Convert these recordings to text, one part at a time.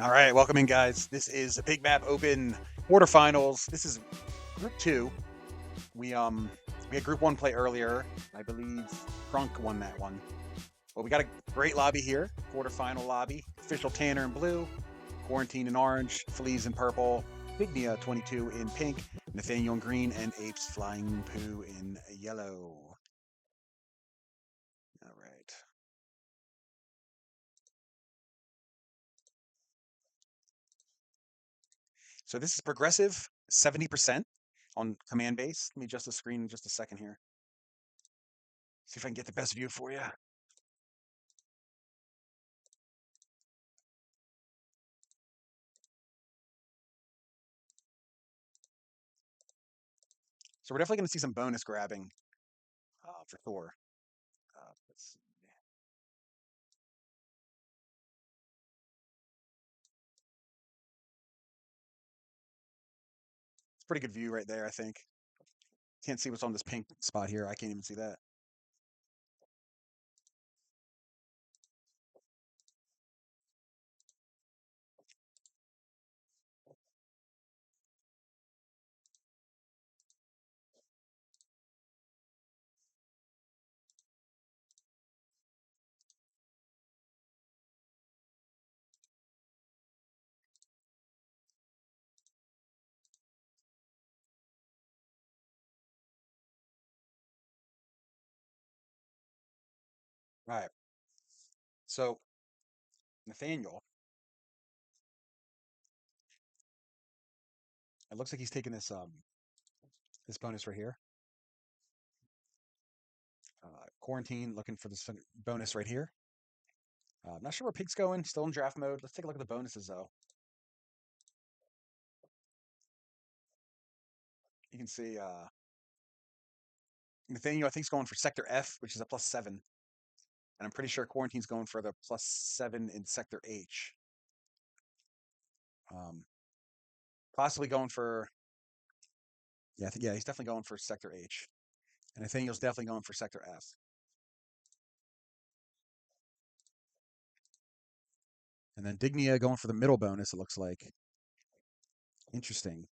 All right, welcome in, guys. This is the Big Map Open quarterfinals. This is Group Two. We had Group One play earlier. I believe Crunk won that one. But we got a great lobby here. Quarterfinal lobby. Official Tanner in blue, Quarantine in orange, Fleas in purple, Bignia 22 in pink, Nathaniel in green, and Apes Flying Poo in yellow. All right. So this is progressive 70% on command base. Let me adjust the screen in just a second here. See if I can get the best view for you. So we're definitely going to see some bonus grabbing for Thor. Let's see. It's a pretty good view right there, I think. Can't see what's on this pink spot here. I can't even see that. All right. So Nathaniel, it looks like he's taking this bonus right here. Quarantine, looking for this bonus right here. I'm not sure where Pig's going. Still in draft mode. Let's take a look at the bonuses though. You can see Nathaniel, I think, is going for Sector F, which is a +7, and I'm pretty sure Quarantine's going for the +7 in Sector H. Um, Possibly going for yeah, he's definitely going for Sector H, and Nathaniel's definitely going for Sector F. And then Dignia going for the middle bonus, it looks like. Interesting.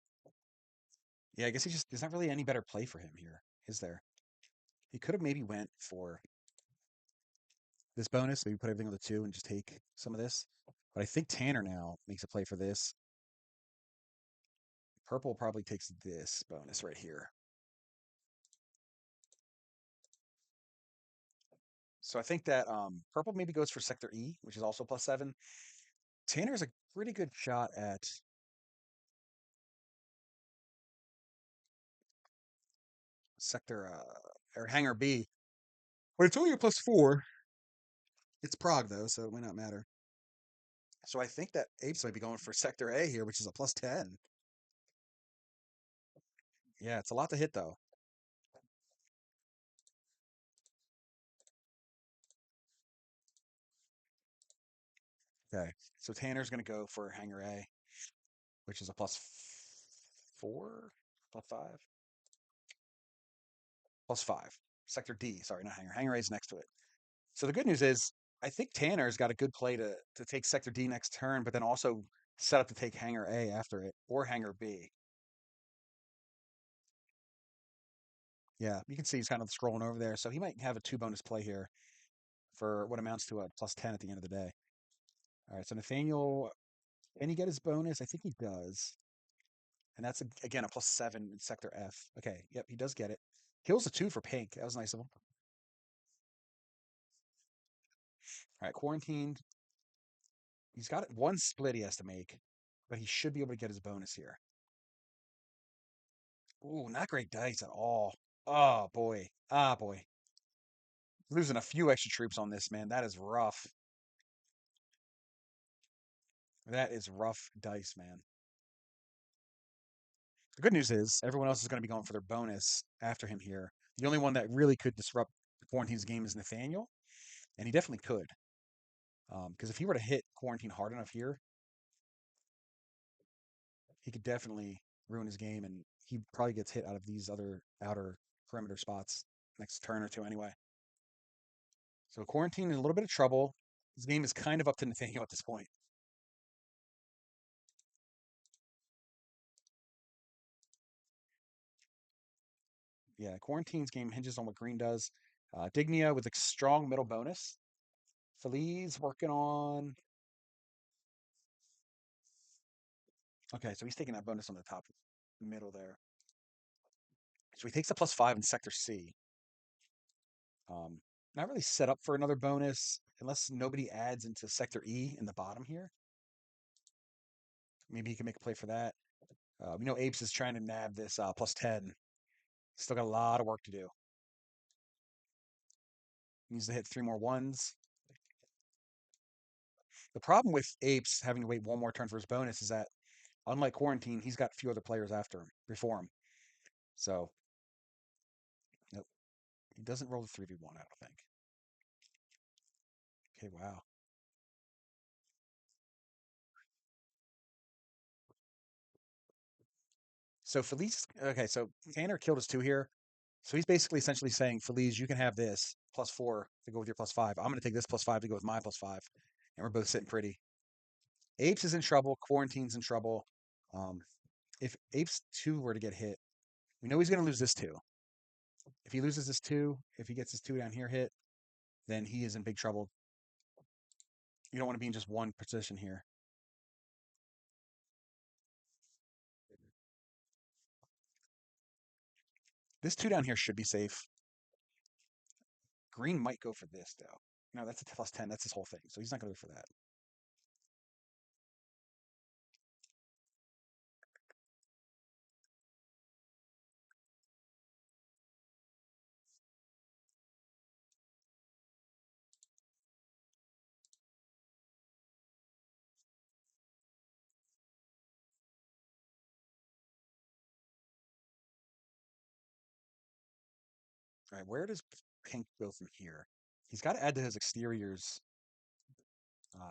Yeah, I guess there's not really any better play for him here, is there? He could have maybe went for this bonus, maybe put everything on the 2 and just take some of this. But I think Tanner now makes a play for this. Purple probably takes this bonus right here. So I think that Purple maybe goes for Sector E, which is also +7. Tanner's a pretty good shot at Sector or Hangar B. But it's only a +4. It's Prague though, so it might not matter. So I think that Apes might be going for Sector A here, which is a +10. Yeah, it's a lot to hit though. Okay, so Tanner's going to go for Hangar A, which is a +4, +5, +5. Sector D, sorry, not Hangar. Hangar A is next to it. So the good news is, I think Tanner's got a good play to take Sector D next turn, but then also set up to take Hangar A after it or Hangar B. Yeah, you can see he's kind of scrolling over there, so he might have a 2 bonus play here for what amounts to a +10 at the end of the day. All right, so Nathaniel, can he get his bonus? I think he does. And that's, again, a +7 in Sector F. Okay, yep, he does get it. Kills a 2 for pink. That was nice of him. All right, quarantined. He's got 1 split he has to make, but he should be able to get his bonus here. Ooh, not great dice at all. Oh, boy. Ah, boy. Losing a few extra troops on this, man. That is rough. That is rough dice, man. The good news is everyone else is going to be going for their bonus after him here. The only one that really could disrupt Quarantine's game is Nathaniel, and he definitely could. Because if he were to hit Quarantine hard enough here, he could definitely ruin his game, and he probably gets hit out of these other outer perimeter spots next turn or two anyway. So Quarantine is a little bit of trouble. His game is kind of up to Nathaniel at this point. Yeah, Quarantine's game hinges on what green does. Dignia with a strong middle bonus. Feliz working on. Okay, so he's taking that bonus on the top middle there. So he takes the +5 in Sector C. Not really set up for another bonus unless nobody adds into Sector E in the bottom here. Maybe he can make a play for that. We know Apes is trying to nab this +10. Still got a lot of work to do. Needs to hit 3 more ones. The problem with Apes having to wait one more turn for his bonus is that, unlike Quarantine, he's got a few other players after him, before him. So, nope. He doesn't roll the 3v1, I don't think. Okay, wow. So Feliz, okay, so Tanner killed his 2 here. So he's basically essentially saying, Feliz, you can have this +4 to go with your +5. I'm going to take this +5 to go with my +5. And we're both sitting pretty. Apes is in trouble. Quarantine's in trouble. Um, if Apes 2 were to get hit, we know he's going to lose this 2. If he loses this 2, if he gets his 2 down here hit, then he is in big trouble. You don't want to be in just one position here. This 2 down here should be safe. Green might go for this, though. No, that's a +10. That's his whole thing. So he's not going to go for that. All right, where does pink go from here? He's got to add to his exteriors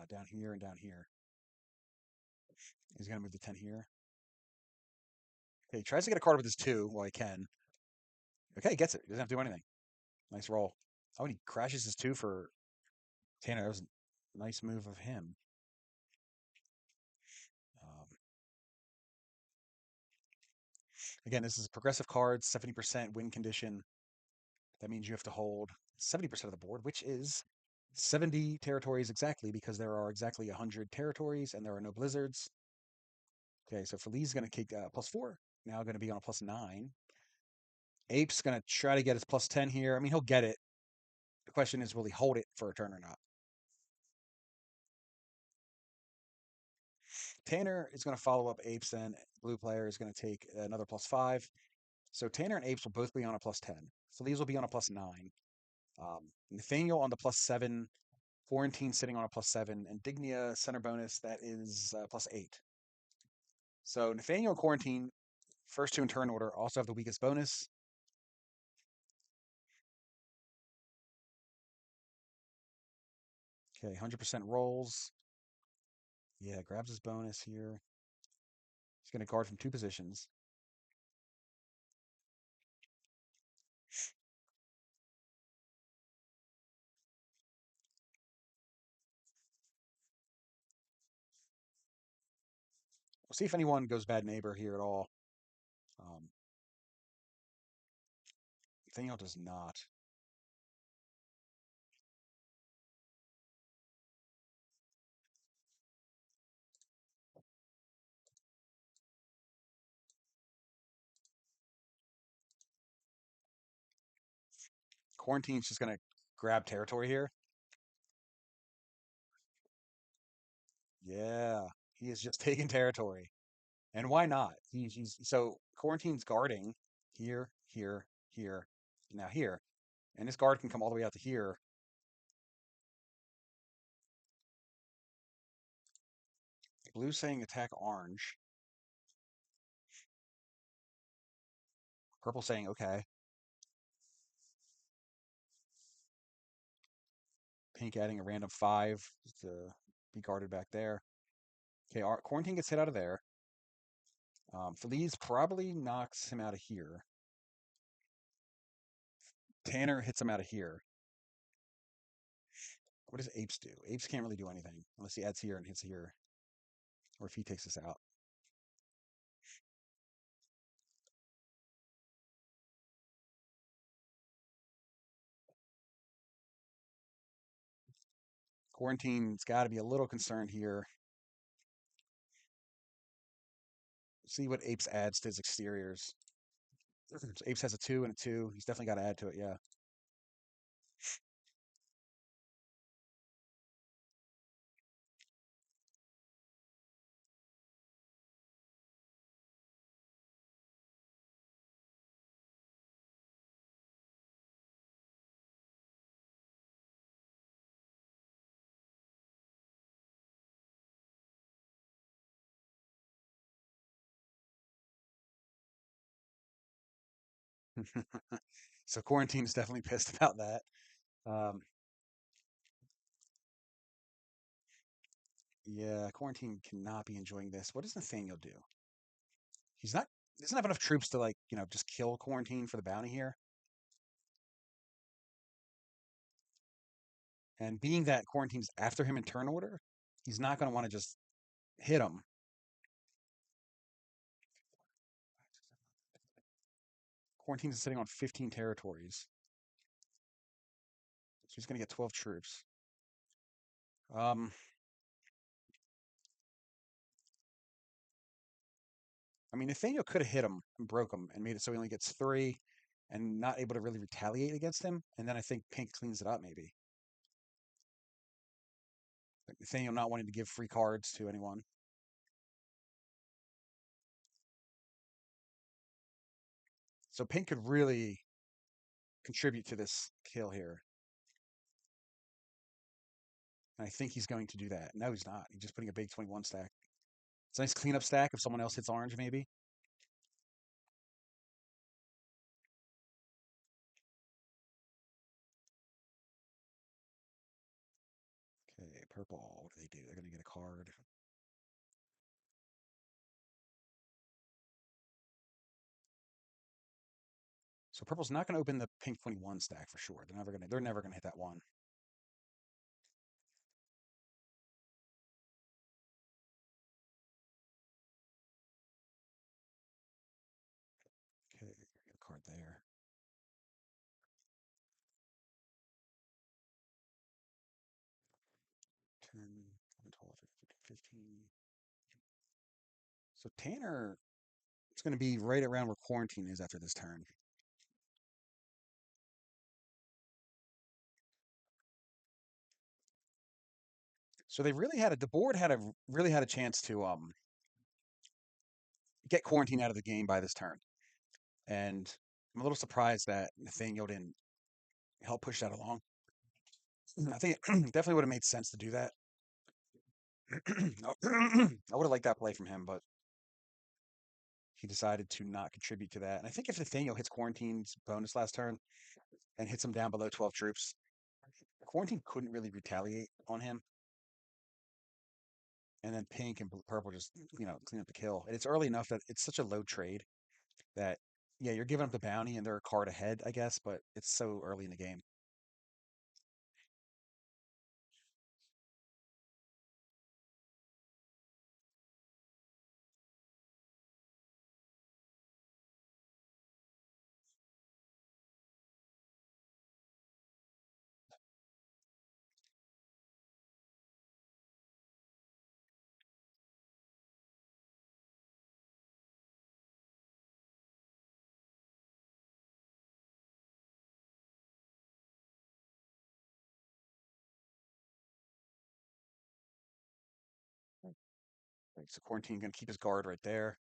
down here and down here. He's going to move the 10 here. Okay, he tries to get a card with his 2 while he can. Okay, he gets it. He doesn't have to do anything. Nice roll. Oh, and he crashes his 2 for Tanner. That was a nice move of him. Um, again, this is progressive cards, 70% win condition. That means you have to hold 70% of the board, which is 70 territories exactly, because there are exactly 100 territories and there are no blizzards. Okay, so Feliz is going to kick +4. Now going to be on a +9. Ape's going to try to get his +10 here. I mean, he'll get it. The question is, will he hold it for a turn or not? Tanner is going to follow up Apes then. Blue player is going to take another +5. So Tanner and Apes will both be on a +10. Feliz will be on a +9. Nathaniel on the +7. Quarantine sitting on a +7. And Dignia center bonus, that is +8. So Nathaniel and Quarantine, first 2 in turn order, also have the weakest bonus. Okay, 100% rolls. Yeah, grabs his bonus here. He's going to guard from 2 positions. We'll see if anyone goes bad neighbor here at all. Nathaniel does not. Quarantine's just going to grab territory here. Yeah, he is just taking territory. And why not? He's so Quarantine's guarding here, here, here, now here. And this guard can come all the way out to here. Blue saying attack orange. Purple saying okay. Pink adding a random 5 to be guarded back there. Okay, Quarantine gets hit out of there. Feliz probably knocks him out of here. Tanner hits him out of here. What does Apes do? Apes can't really do anything unless he adds here and hits here. Or if he takes this out. Quarantine's got to be a little concerned here. See what Apes adds to his exteriors. So Apes has a 2 and a 2. He's definitely got to add to it, yeah. So Quarantine's definitely pissed about that. Um, yeah, Quarantine cannot be enjoying this. What does Nathaniel do? He's not doesn't have enough troops to like, just kill Quarantine for the bounty here. And being that Quarantine's after him in turn order, he's not going to want to just hit him. Quarantine's sitting on 15 territories. So he's going to get 12 troops. Um, I mean, Nathaniel could have hit him and broke him and made it so he only gets 3 and not able to really retaliate against him. And then I think Pink cleans it up, maybe. Like Nathaniel not wanting to give free cards to anyone. So Pink could really contribute to this kill here. And I think he's going to do that. No, he's not. He's just putting a big 21 stack. It's a nice cleanup stack if someone else hits orange, maybe. Okay, purple. What do they do? They're going to get a card. So purple's not going to open the pink 21 stack for sure. They're never going to hit that one. Okay, get a card there. Ten, 12, 15. So Tanner is going to be right around where Quarantine is after this turn. So the board really had a chance to get Quarantine out of the game by this turn. And I'm a little surprised that Nathaniel didn't help push that along. I think it definitely would have made sense to do that. I would have liked that play from him, but he decided to not contribute to that. And I think if Nathaniel hits Quarantine's bonus last turn and hits him down below 12 troops, Quarantine couldn't really retaliate on him. And then Pink and Purple just, clean up the kill. And it's early enough that it's such a low trade that, yeah, you're giving up the bounty and they're a card ahead, I guess, but it's so early in the game. Right, so Quarantine going to keep his guard right there.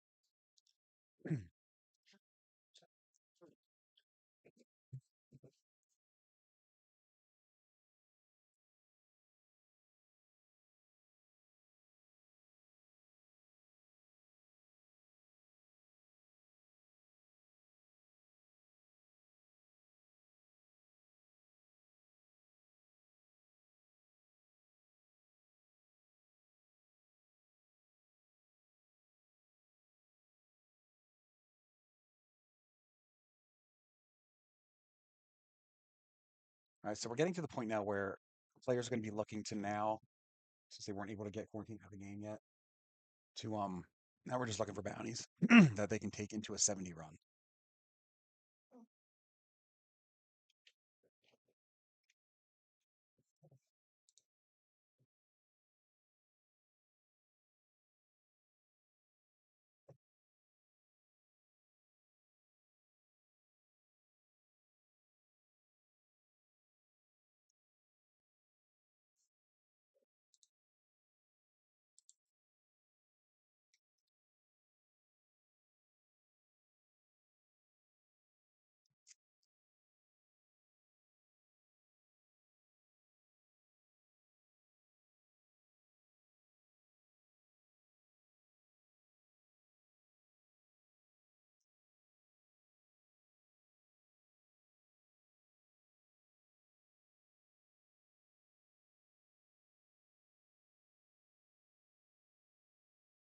All right, so we're getting to the point now where players are going to be looking to now, since they weren't able to get Quarantine out of the game yet, to now we're just looking for bounties that they can take into a 70 run.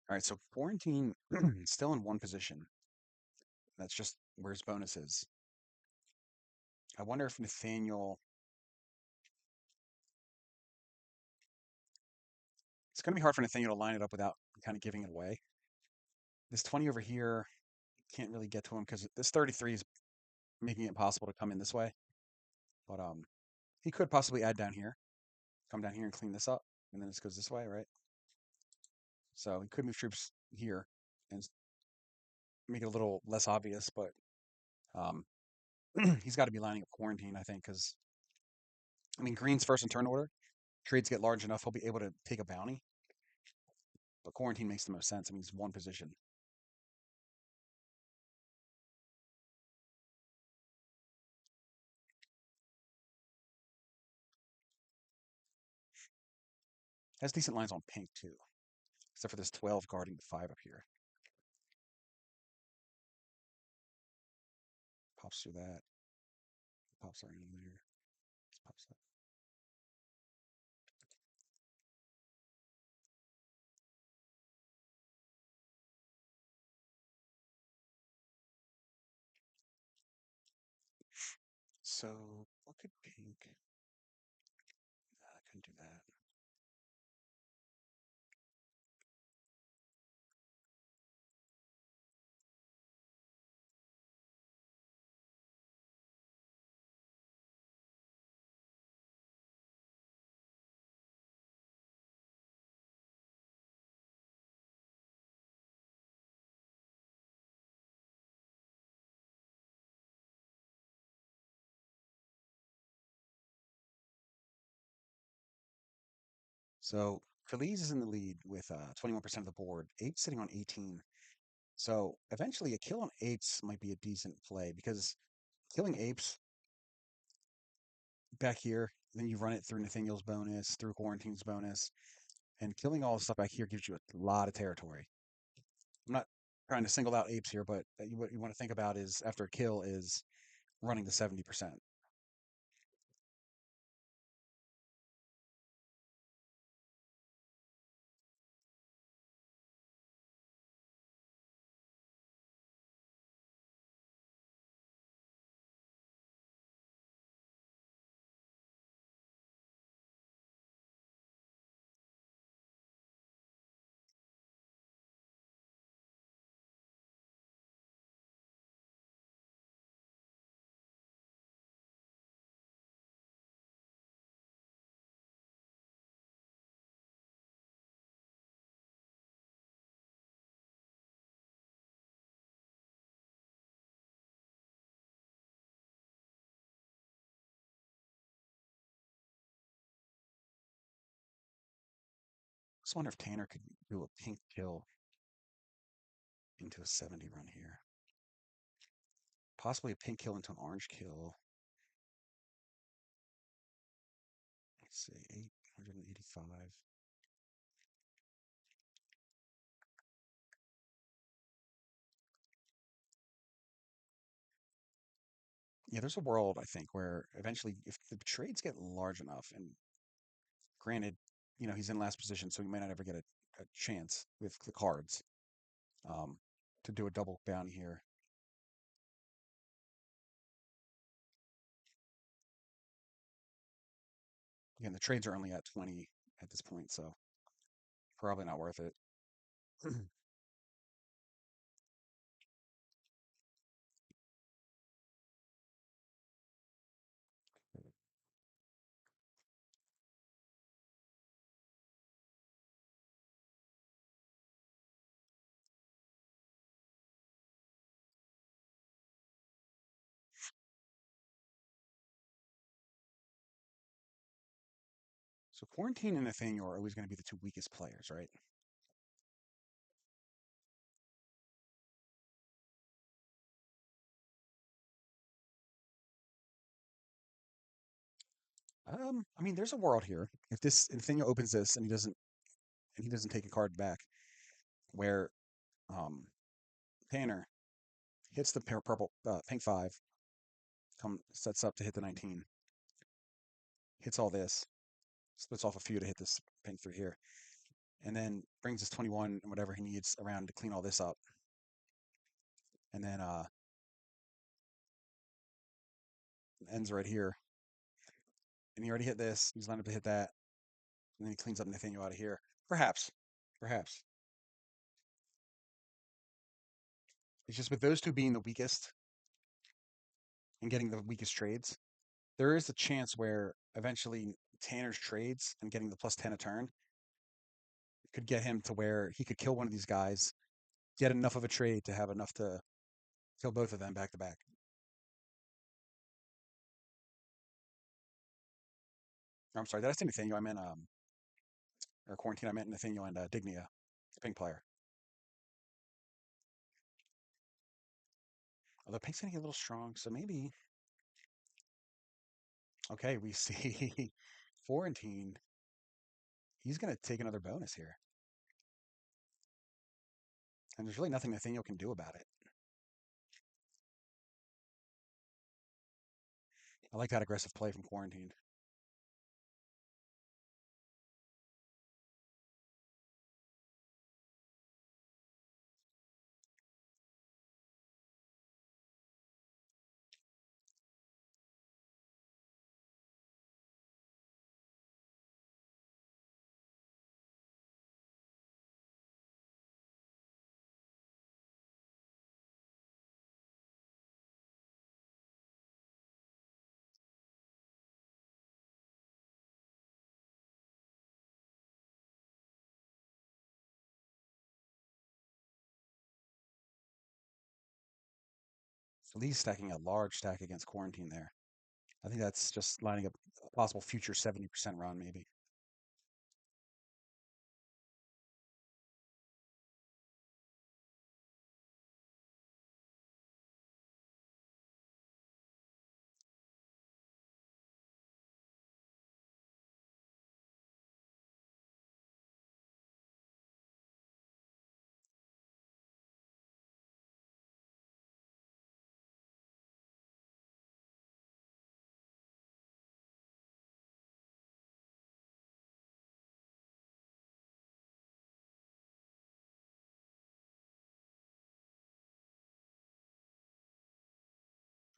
All right, so Quarantine still in one position. That's just where his bonus is. I wonder if Nathaniel. It's going to be hard for Nathaniel to line it up without kind of giving it away. This 20 over here can't really get to him because this 33 is making it impossible to come in this way. But he could possibly add down here, come down here and clean this up, and then it goes this way, right? So he could move troops here and make it a little less obvious, but um, he's got to be lining up Quarantine, I think, because I mean Green's first in turn order. Trades get large enough, he'll be able to take a bounty. But Quarantine makes the most sense. I mean, he's one position. Has decent lines on pink too, except for this 12 guarding the 5 up here. Pops through that. Pops right in there. Just pops that. So what could pink? Nah, I couldn't do that. So Feliz is in the lead with 21% of the board. Apes sitting on 18. So eventually a kill on apes might be a decent play because killing apes back here, then you run it through Nathaniel's bonus, through Quarantine's bonus, and killing all the stuff back here gives you a lot of territory. I'm not trying to single out apes here, but what you want to think about is after a kill is running the 70%. Just wonder if Tanner could do a pink kill into a 70 run here. Possibly a pink kill into an orange kill. Let's see, 885. Yeah, there's a world, I think, where eventually, if the trades get large enough, and granted, he's in last position, so he might not ever get a chance with the cards um, to do a double bounty here. Again, the trades are only at 20 at this point, so probably not worth it. So Quarantine and Nathaniel are always going to be the two weakest players, right? I mean, there's a world here. If this Nathaniel opens this and he doesn't take a card back, where um Tanner hits the purple pink 5, come sets up to hit the 19, hits all this, splits off a few to hit this pink 3 here. and then brings his 21 and whatever he needs around to clean all this up. And then ends right here. And he already hit this. He's lined up to hit that. And then he cleans up Nathaniel out of here. Perhaps. Perhaps. It's just with those two being the weakest and getting the weakest trades, there is a chance where eventually Tanner's trades and getting the plus 10 a turn could get him to where he could kill one of these guys, get enough of a trade to have enough to kill both of them back to back. I'm sorry, did I say Nathaniel? I meant or quarantine. I meant Nathaniel and Dignia, the pink player. Although pink's gonna get a little strong, so maybe. Okay, we see Quarantine. He's gonna take another bonus here, and there's really nothing Nathaniel can do about it. I like that aggressive play from Quarantine. So Lee's stacking a large stack against Quarantine there. I think that's just lining up a possible future 70% run, maybe.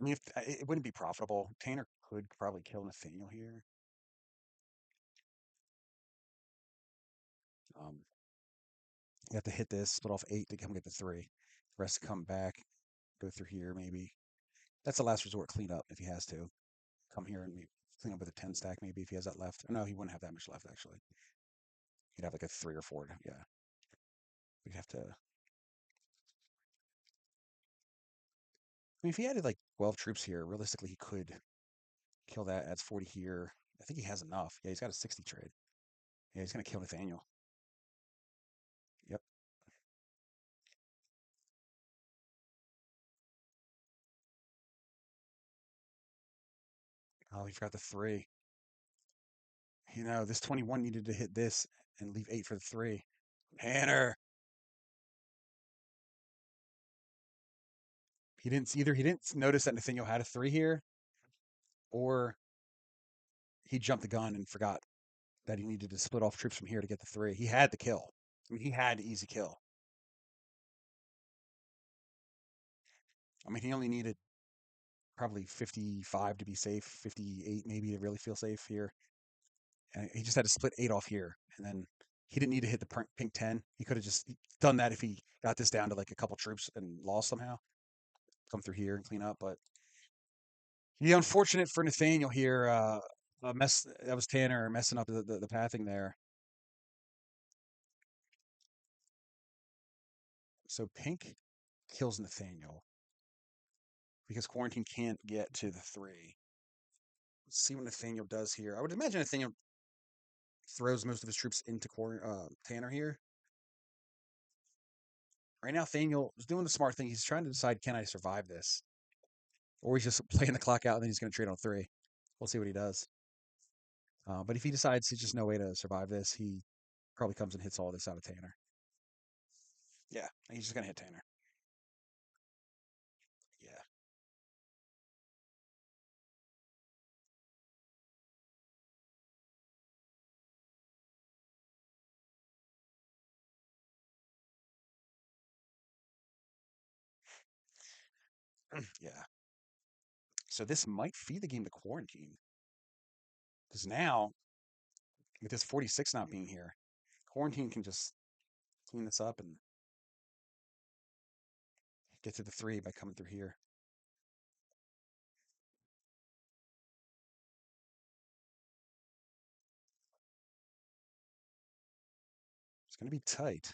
I mean, if it wouldn't be profitable, Tanner could probably kill Nathaniel here. Um, you have to hit this, split off 8 to come get the 3. The rest come back, go through here maybe. That's a last resort cleanup if he has to. Come here and clean up with a 10 stack maybe if he has that left. Or no, he wouldn't have that much left actually. He'd have like a 3 or 4. Yeah. We'd have to. I mean, if he added like 12 troops here, realistically, he could kill that. Adds 40 here. I think he has enough. Yeah, he's got a 60 trade. Yeah, he's going to kill Nathaniel. Yep. Oh, he forgot the 3. This 21 needed to hit this and leave 8 for the 3. Tanner. He didn't notice that Nathaniel had a 3 here, or he jumped the gun and forgot that he needed to split off troops from here to get the 3. He had the kill. I mean, he had the easy kill. I mean, he only needed probably 55 to be safe, 58 maybe to really feel safe here. And he just had to split 8 off here. And then he didn't need to hit the pink 10. He could have just done that if he got this down to like a couple troops and lost somehow. Come through here and clean up. But yeah, unfortunate for Nathaniel here. A mess that was Tanner messing up the pathing there. So pink kills Nathaniel because quarantine can't get to the 3. Let's see what Nathaniel does here. I would imagine Nathaniel throws most of his troops into Tanner here. Right now, Nathaniel is doing the smart thing. He's trying to decide, can I survive this? Or he's just playing the clock out and then he's going to trade on 3. We'll see what he does. But if he decides there's just no way to survive this, he probably comes and hits all this out of Tanner. Yeah, he's just going to hit Tanner. Yeah. Yeah. So this might feed the game to quarantine. Because now, with this 46 not being here, quarantine can just clean this up and get to the 3 by coming through here. It's going to be tight.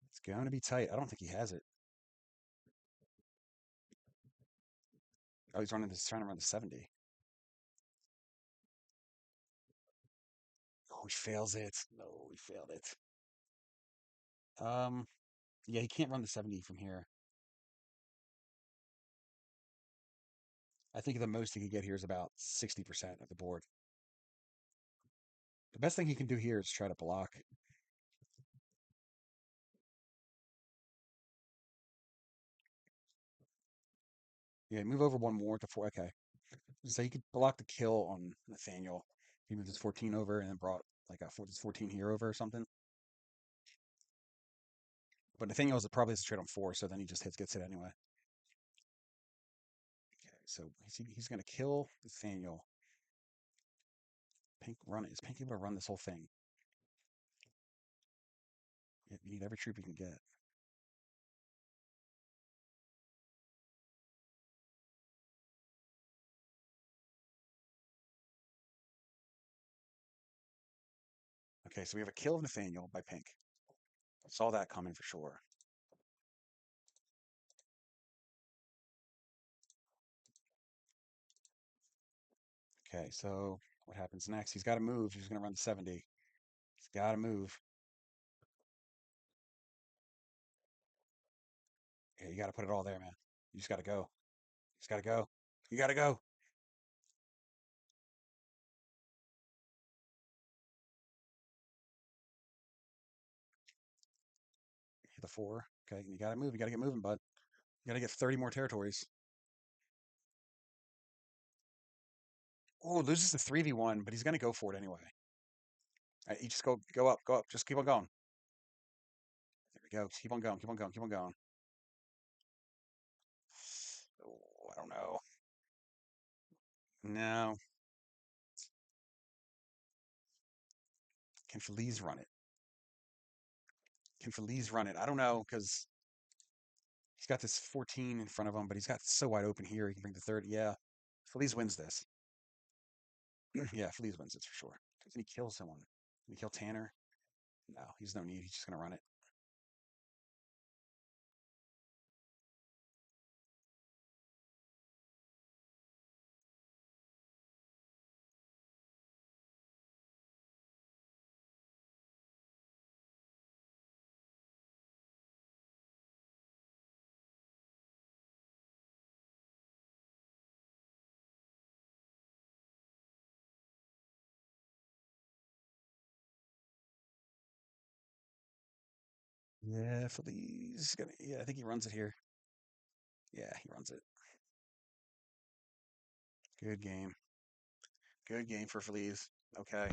It's going to be tight. I don't think he has it. Oh, he's running this, trying to run the 70. Oh, he fails it. No, he failed it. Um, yeah, he can't run the 70 from here. I think the most he could get here is about 60% of the board. The best thing he can do here is try to block. Yeah, move over one more to 4. Okay. So he could block the kill on Nathaniel. He moved his 14 over and then brought like his 14 here over or something. But Nathaniel is probably has a trade on 4, so then he just gets it anyway. Okay, so he's going to kill Nathaniel. Pink run it. Is Pink able to run this whole thing? You need every troop you can get. Okay, so we have a kill of Nathaniel by Pink. Saw that coming for sure. Okay, so what happens next? He's got to move. He's going to run the 70. He's got to move. Yeah, you got to put it all there, man. You just got to go. You just got to go. You got to go. Hit the 4. Okay, you got to move. You got to get moving, bud. You got to get 30 more territories. Oh, loses the 3v1, but he's going to go for it anyway. You just go up, go up. Just keep on going. There we go. Keep on going, keep on going, keep on going. Oh, I don't know. No. Can Feliz run it? Can Feliz run it? I don't know, because he's got this 14 in front of him, but he's got so wide open here. He can bring the 30. Yeah. Feliz wins this. Yeah, Feliz wins it for sure. Can he kill someone? Can he kill Tanner? No, he's no need. He's just going to run it. Yeah, Feliz gonna. Yeah, I think he runs it here. Yeah, he runs it. Good game. Good game for Feliz. Okay.